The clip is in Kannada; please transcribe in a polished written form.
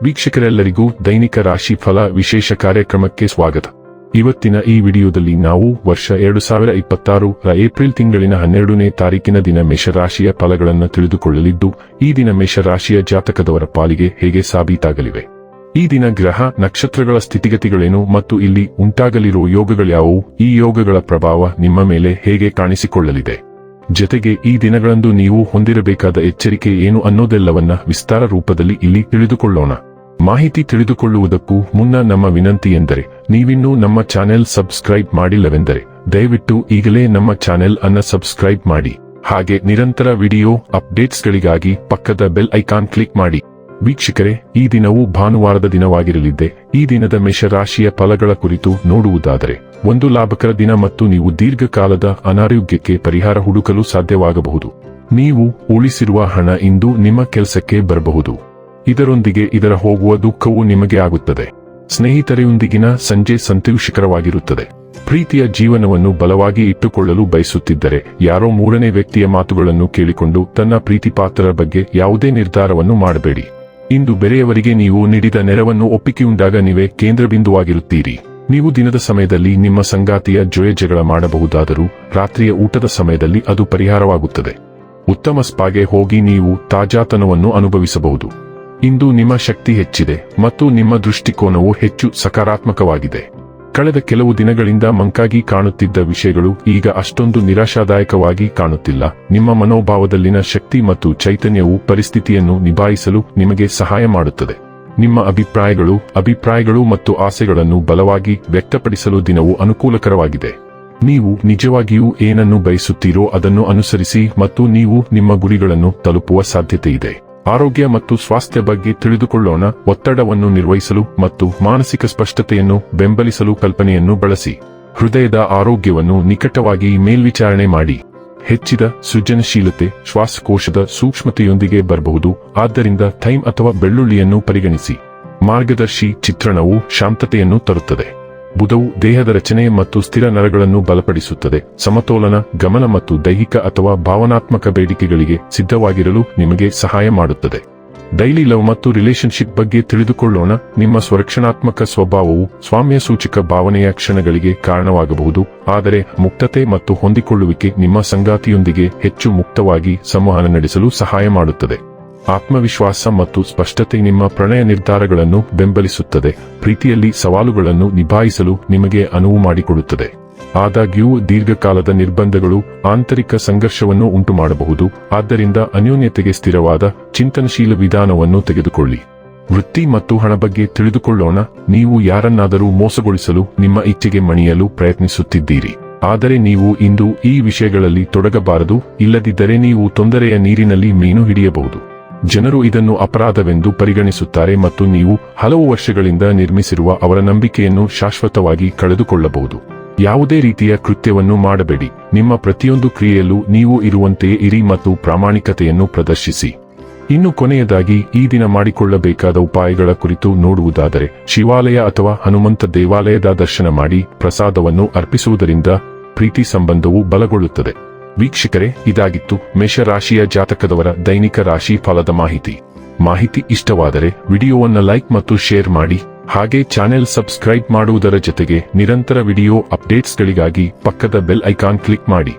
ವೀಕ್ಷಕರೆಲ್ಲರಿಗೂ ದೈನಿಕ ರಾಶಿ ಫಲ ವಿಶೇಷ ಕಾರ್ಯಕ್ರಮಕ್ಕೆ ಸ್ವಾಗತ. ಇವತ್ತಿನ ಈ ವಿಡಿಯೋದಲ್ಲಿ ನಾವು ವರ್ಷ 2026 ರ ಏಪ್ರಿಲ್ ತಿಂಗಳಿನ 12ನೇ ತಾರೀಕಿನ ದಿನ ಮೇಷರಾಶಿಯ ಫಲಗಳನ್ನು ತಿಳಿದುಕೊಳ್ಳಲಿದ್ದು, ಈ ದಿನ ಮೇಷರಾಶಿಯ ಜಾತಕದವರ ಪಾಲಿಗೆ ಹೇಗೆ ಸಾಬೀತಾಗಲಿವೆ, ಈ ದಿನ ಗ್ರಹ ನಕ್ಷತ್ರಗಳ ಸ್ಥಿತಿಗತಿಗಳೇನು ಮತ್ತು ಇಲ್ಲಿ ಉಂಟಾಗಲಿರುವ ಯೋಗಗಳ್ಯಾವುವು, ಈ ಯೋಗಗಳ ಪ್ರಭಾವ ನಿಮ್ಮ ಮೇಲೆ ಹೇಗೆ ಕಾಣಿಸಿಕೊಳ್ಳಲಿದೆ, ಜೊತೆಗೆ ಈ ದಿನಗಳಂದು ನೀವು ಹೊಂದಿರಬೇಕಾದ ಎಚ್ಚರಿಕೆ ಏನು ಅನ್ನೋದೆಲ್ಲವನ್ನ ವಿಸ್ತಾರ ರೂಪದಲ್ಲಿ ಇಲ್ಲಿ ತಿಳಿದುಕೊಳ್ಳೋಣ. ಮಾಹಿತಿ ತಿಳಿದುಕೊಳ್ಳುವುದಕ್ಕೂ ಮುನ್ನ ನಮ್ಮ ವಿನಂತಿ ಎಂದರೆ, ನೀವಿನ್ನೂ ನಮ್ಮ ಚಾನೆಲ್ ಸಬ್ಸ್ಕ್ರೈಬ್ ಮಾಡಿಲ್ಲವೆಂದರೆ ದಯವಿಟ್ಟು ಈಗಲೇ ನಮ್ಮ ಚಾನೆಲ್ ಅನ್ನು ಸಬ್ಸ್ಕ್ರೈಬ್ ಮಾಡಿ. ಹಾಗೆ ನಿರಂತರ ವಿಡಿಯೋ ಅಪ್ಡೇಟ್ಸ್ಗಳಿಗಾಗಿ ಪಕ್ಕದ ಬೆಲ್ ಐಕಾನ್ ಕ್ಲಿಕ್ ಮಾಡಿ. ವೀಕ್ಷಕರೇ, ಈ ದಿನವು ಭಾನುವಾರದ ದಿನವಾಗಿರಲಿದ್ದೆ. ಈ ದಿನದ ಮೇಷರಾಶಿಯ ಫಲಗಳ ಕುರಿತು ನೋಡುವುದಾದರೆ, ಒಂದು ಲಾಭಕರ ದಿನ ಮತ್ತು ನೀವು ದೀರ್ಘಕಾಲದ ಅನಾರೋಗ್ಯಕ್ಕೆ ಪರಿಹಾರ ಹುಡುಕಲು ಸಾಧ್ಯವಾಗಬಹುದು. ನೀವು ಉಳಿಸಿರುವ ಹಣ ಇಂದು ನಿಮ್ಮ ಕೆಲಸಕ್ಕೆ ಬರಬಹುದು. ಇದರೊಂದಿಗೆ ಇದರ ಹೋಗುವ ದುಃಖವು ನಿಮಗೆ ಆಗುತ್ತದೆ. ಸ್ನೇಹಿತರೊಂದಿಗಿನ ಸಂಜೆ ಸಂತೋಷಕರವಾಗಿರುತ್ತದೆ. ಪ್ರೀತಿಯ ಜೀವನವನ್ನು ಬಲವಾಗಿ ಇಟ್ಟುಕೊಳ್ಳಲು ಬಯಸುತ್ತಿದ್ದರೆ ಯಾರೋ ಮೂರನೇ ವ್ಯಕ್ತಿಯ ಮಾತುಗಳನ್ನು ಕೇಳಿಕೊಂಡು ತನ್ನ ಪ್ರೀತಿಪಾತ್ರರ ಬಗ್ಗೆ ಯಾವುದೇ ನಿರ್ಧಾರವನ್ನು ಮಾಡಬೇಡಿ. ಇಂದು ಬೇರೆಯವರಿಗೆ ನೀವು ನೀಡಿದ ನೆರವನ್ನು ಒಪ್ಪಿಕೆಯುಂಡಾಗ ನೀವೇ ಕೇಂದ್ರಬಿಂದುವಾಗಿರುತ್ತೀರಿ. ನೀವು ದಿನದ ಸಮಯದಲ್ಲಿ ನಿಮ್ಮ ಸಂಗಾತಿಯ ಜಗಳ ಮಾಡಬಹುದಾದರೂ ರಾತ್ರಿಯ ಊಟದ ಸಮಯದಲ್ಲಿ ಅದು ಪರಿಹಾರವಾಗುತ್ತದೆ. ಉತ್ತಮ ಸ್ಪಾಗೆ ಹೋಗಿ ನೀವು ತಾಜಾತನವನ್ನು ಅನುಭವಿಸಬಹುದು. ಇಂದು ನಿಮ್ಮ ಶಕ್ತಿ ಹೆಚ್ಚಿದೆ ಮತ್ತು ನಿಮ್ಮ ದೃಷ್ಟಿಕೋನವು ಹೆಚ್ಚು ಸಕಾರಾತ್ಮಕವಾಗಿದೆ. ಕಳೆದ ಕೆಲವು ದಿನಗಳಿಂದ ಮಂಕಾಗಿ ಕಾಣುತ್ತಿದ್ದ ವಿಷಯಗಳು ಈಗ ಅಷ್ಟೊಂದು ನಿರಾಶಾದಾಯಕವಾಗಿ ಕಾಣುತ್ತಿಲ್ಲ. ನಿಮ್ಮ ಮನೋಭಾವದಲ್ಲಿನ ಶಕ್ತಿ ಮತ್ತು ಚೈತನ್ಯವು ಪರಿಸ್ಥಿತಿಯನ್ನು ನಿಭಾಯಿಸಲು ನಿಮಗೆ ಸಹಾಯ ಮಾಡುತ್ತದೆ. ನಿಮ್ಮ ಅಭಿಪ್ರಾಯಗಳು ಮತ್ತು ಆಸೆಗಳನ್ನು ಬಲವಾಗಿ ವ್ಯಕ್ತಪಡಿಸಲು ದಿನವು ಅನುಕೂಲಕರವಾಗಿದೆ. ನೀವು ನಿಜವಾಗಿಯೂ ಏನನ್ನು ಬಯಸುತ್ತೀರೋ ಅದನ್ನು ಅನುಸರಿಸಿ ಮತ್ತು ನೀವು ನಿಮ್ಮ ಗುರಿಗಳನ್ನು ತಲುಪುವ ಸಾಧ್ಯತೆಯಿದೆ. ಆರೋಗ್ಯ ಮತ್ತು ಸ್ವಾಸ್ಥ್ಯ ಬಗ್ಗೆ ತಿಳಿದುಕೊಳ್ಳೋಣ. ಒತ್ತಡವನ್ನು ನಿರ್ವಹಿಸಲು ಮತ್ತು ಮಾನಸಿಕ ಸ್ಪಷ್ಟತೆಯನ್ನು ಬೆಂಬಲಿಸಲು ಕಲ್ಪನೆಯನ್ನು ಬಳಸಿ. ಹೃದಯದ ಆರೋಗ್ಯವನ್ನು ನಿಕಟವಾಗಿ ಮೇಲ್ವಿಚಾರಣೆ ಮಾಡಿ. ಹೆಚ್ಚಿದ ಸೃಜನಶೀಲತೆ ಶ್ವಾಸಕೋಶದ ಸೂಕ್ಷ್ಮತೆಯೊಂದಿಗೆ ಬರಬಹುದು, ಆದ್ದರಿಂದ ಥೈಮ್ ಅಥವಾ ಬೆಳ್ಳುಳ್ಳಿಯನ್ನು ಪರಿಗಣಿಸಿ. ಮಾರ್ಗದರ್ಶಿ ಚಿತ್ರಣವು ಶಾಂತತೆಯನ್ನು ತರುತ್ತದೆ. ಬುಧವು ದೇಹದ ರಚನೆ ಮತ್ತು ಸ್ಥಿರ ನರಗಳನ್ನು ಬಲಪಡಿಸುತ್ತದೆ. ಸಮತೋಲನ ಗಮನ ಮತ್ತು ದೈಹಿಕ ಅಥವಾ ಭಾವನಾತ್ಮಕ ಬೇಡಿಕೆಗಳಿಗೆ ಸಿದ್ಧವಾಗಿರಲು ನಿಮಗೆ ಸಹಾಯ ಮಾಡುತ್ತದೆ. ಡೈಲಿ ಲವ್ ಮತ್ತು ರಿಲೇಶನ್ಶಿಪ್ ಬಗ್ಗೆ ತಿಳಿದುಕೊಳ್ಳೋಣ. ನಿಮ್ಮ ಸ್ವರಕ್ಷಣಾತ್ಮಕ ಸ್ವಭಾವವು ಸ್ವಾಮ್ಯ ಸೂಚಕ ಭಾವನೆಯ ಕ್ಷಣಗಳಿಗೆ ಕಾರಣವಾಗಬಹುದು, ಆದರೆ ಮುಕ್ತತೆ ಮತ್ತು ಹೊಂದಿಕೊಳ್ಳುವಿಕೆ ನಿಮ್ಮ ಸಂಗಾತಿಯೊಂದಿಗೆ ಹೆಚ್ಚು ಮುಕ್ತವಾಗಿ ಸಂವಹನ ನಡೆಸಲು ಸಹಾಯ ಮಾಡುತ್ತದೆ. ಆತ್ಮವಿಶ್ವಾಸ ಮತ್ತು ಸ್ಪಷ್ಟತೆ ನಿಮ್ಮ ಪ್ರಣಯ ನಿರ್ಧಾರಗಳನ್ನು ಬೆಂಬಲಿಸುತ್ತದೆ. ಪ್ರೀತಿಯಲ್ಲಿ ಸವಾಲುಗಳನ್ನು ನಿಭಾಯಿಸಲು ನಿಮಗೆ ಅನುವು ಮಾಡಿಕೊಡುತ್ತದೆ. ಆದಾಗ್ಯೂ ದೀರ್ಘಕಾಲದ ನಿರ್ಬಂಧಗಳು ಆಂತರಿಕ ಸಂಘರ್ಷವನ್ನು ಉಂಟುಮಾಡಬಹುದು, ಆದ್ದರಿಂದ ಅನ್ಯೋನ್ಯತೆಗೆ ಸ್ಥಿರವಾದ ಚಿಂತನಶೀಲ ವಿಧಾನವನ್ನು ತೆಗೆದುಕೊಳ್ಳಿ. ವೃತ್ತಿ ಮತ್ತು ಹಣ ಬಗ್ಗೆ ತಿಳಿದುಕೊಳ್ಳೋಣ. ನೀವು ಯಾರನ್ನಾದರೂ ಮೋಸಗೊಳಿಸಲು ನಿಮ್ಮ ಇಚ್ಛೆಗೆ ಮಣಿಯಲು ಪ್ರಯತ್ನಿಸುತ್ತಿದ್ದೀರಿ, ಆದರೆ ನೀವು ಇಂದು ಈ ವಿಷಯಗಳಲ್ಲಿ ತೊಡಗಬಾರದು, ಇಲ್ಲದಿದ್ದರೆ ನೀವು ತೊಂದರೆಯ ನೀರಿನಲ್ಲಿ ಮೀನು ಹಿಡಿಯಬಹುದು. ಜನರು ಇದನ್ನು ಅಪರಾಧವೆಂದು ಪರಿಗಣಿಸುತ್ತಾರೆ ಮತ್ತು ನೀವು ಹಲವು ವರ್ಷಗಳಿಂದ ನಿರ್ಮಿಸಿರುವ ಅವರ ನಂಬಿಕೆಯನ್ನು ಶಾಶ್ವತವಾಗಿ ಕಳೆದುಕೊಳ್ಳಬಹುದು. ಯಾವುದೇ ರೀತಿಯ ಕೃತ್ಯವನ್ನು ಮಾಡಬೇಡಿ. ನಿಮ್ಮ ಪ್ರತಿಯೊಂದು ಕ್ರಿಯೆಯಲ್ಲೂ ನೀವು ಇರುವಂತೆಯೇ ಇರಿ ಮತ್ತು ಪ್ರಾಮಾಣಿಕತೆಯನ್ನು ಪ್ರದರ್ಶಿಸಿ. ಇನ್ನು ಕೊನೆಯದಾಗಿ ಈ ದಿನ ಮಾಡಿಕೊಳ್ಳಬೇಕಾದ ಉಪಾಯಗಳ ಕುರಿತು ನೋಡುವುದಾದರೆ, ಶಿವಾಲಯ ಅಥವಾ ಹನುಮಂತ ದೇವಾಲಯದ ದರ್ಶನ ಮಾಡಿ ಪ್ರಸಾದವನ್ನು ಅರ್ಪಿಸುವುದರಿಂದ ಪ್ರೀತಿ ಸಂಬಂಧವು ಬಲಗೊಳ್ಳುತ್ತದೆ. ವೀಕ್ಷಕರೇ, ಇದಾಗಿತ್ತು ಮೇಷರಾಶಿಯ ಜಾತಕದವರ ದೈನಿಕ ರಾಶಿ ಫಲದ ಮಾಹಿತಿ ಇಷ್ಟವಾದರೆ ವಿಡಿಯೋವನ್ನು ಲೈಕ್ ಮತ್ತು ಶೇರ್ ಮಾಡಿ. ಹಾಗೆ ಚಾನೆಲ್ ಸಬ್ಸ್ಕ್ರೈಬ್ ಮಾಡುವುದರ ಜೊತೆಗೆ ನಿರಂತರ ವಿಡಿಯೋ ಅಪ್ಡೇಟ್ಸ್ಗಳಿಗಾಗಿ ಪಕ್ಕದ ಬೆಲ್ ಐಕಾನ್ ಕ್ಲಿಕ್ ಮಾಡಿ.